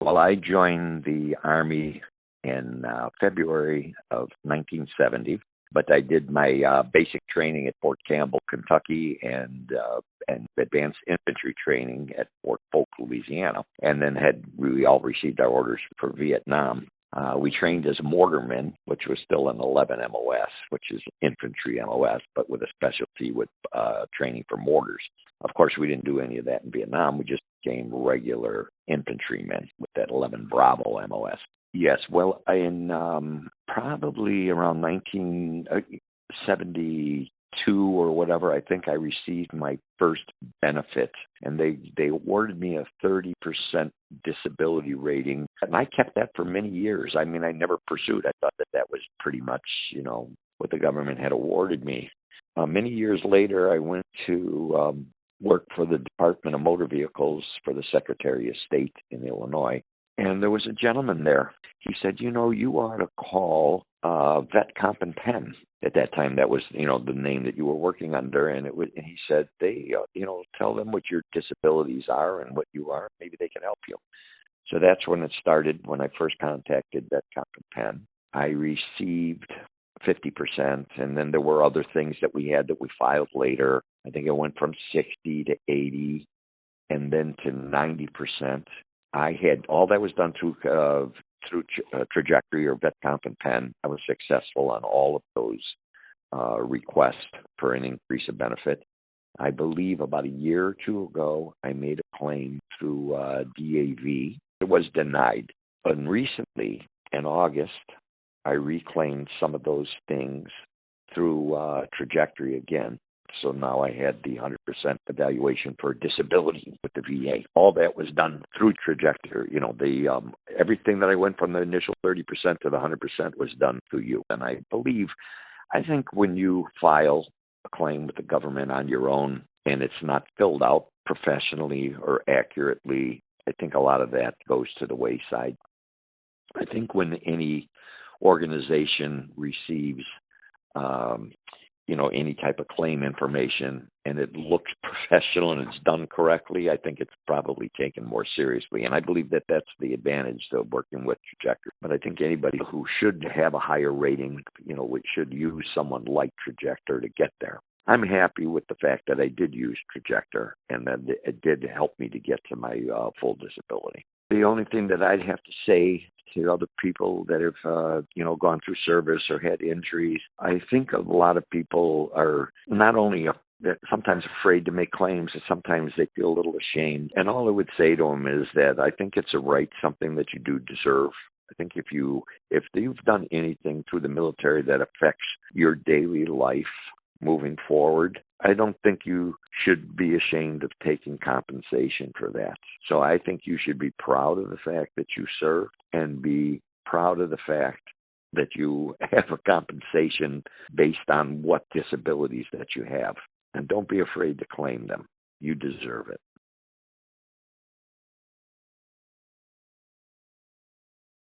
Well, I joined the Army in February of 1970, but I did my basic training at Fort Campbell, Kentucky, and advanced infantry training at Fort Polk, Louisiana, and then we all received our orders for Vietnam. We trained as mortarmen, which was still an 11 MOS, which is infantry MOS, but with a specialty with training for mortars. Of course, we didn't do any of that in Vietnam. We just became regular infantrymen with that 11 Bravo MOS. Yes, well, in probably around 1972 or whatever, I think I received my first benefit, and they awarded me a 30% disability rating, and I kept that for many years. I mean, I never pursued. I thought that was pretty much, what the government had awarded me. Many years later, I went to work for the Department of Motor Vehicles for the Secretary of State in Illinois. And there was a gentleman there. He said, you ought to call Vet Comp and Pen. At that time, that was, the name that you were working under. And and he said, they, tell them what your disabilities are and what you are. Maybe they can help you. So that's when it started, when I first contacted Vet Comp and Pen. I received 50%, and then there were other things that we had that we filed later. I think it went from 60 to 80 and then to 90%. I had all that was done through Trajectory or Vet Comp and Pen. I was successful on all of those requests for an increase of benefit. I believe about a year or two ago, I made a claim through DAV. It was denied. But recently, in August, I reclaimed some of those things through Trajectory again. So now I had the 100% evaluation for disability with the VA. All that was done through Trajectory. Everything that I went from the initial 30% to the 100% was done through you. And I think when you file a claim with the government on your own and it's not filled out professionally or accurately, I think a lot of that goes to the wayside. I think when any organization receives any type of claim information and it looks professional and it's done correctly, I think it's probably taken more seriously. And I believe that that's the advantage of working with Trajector. But I think anybody who should have a higher rating, should use someone like Trajector to get there. I'm happy with the fact that I did use Trajector and that it did help me to get to my full disability. The only thing that I'd have to say to other people that have, gone through service or had injuries, I think a lot of people are not only sometimes afraid to make claims, and sometimes they feel a little ashamed. And all I would say to them is that I think it's a right, something that you do deserve. I think if you've done anything through the military that affects your daily life moving forward, I don't think you should be ashamed of taking compensation for that. So I think you should be proud of the fact that you served and be proud of the fact that you have a compensation based on what disabilities that you have. And don't be afraid to claim them. You deserve it.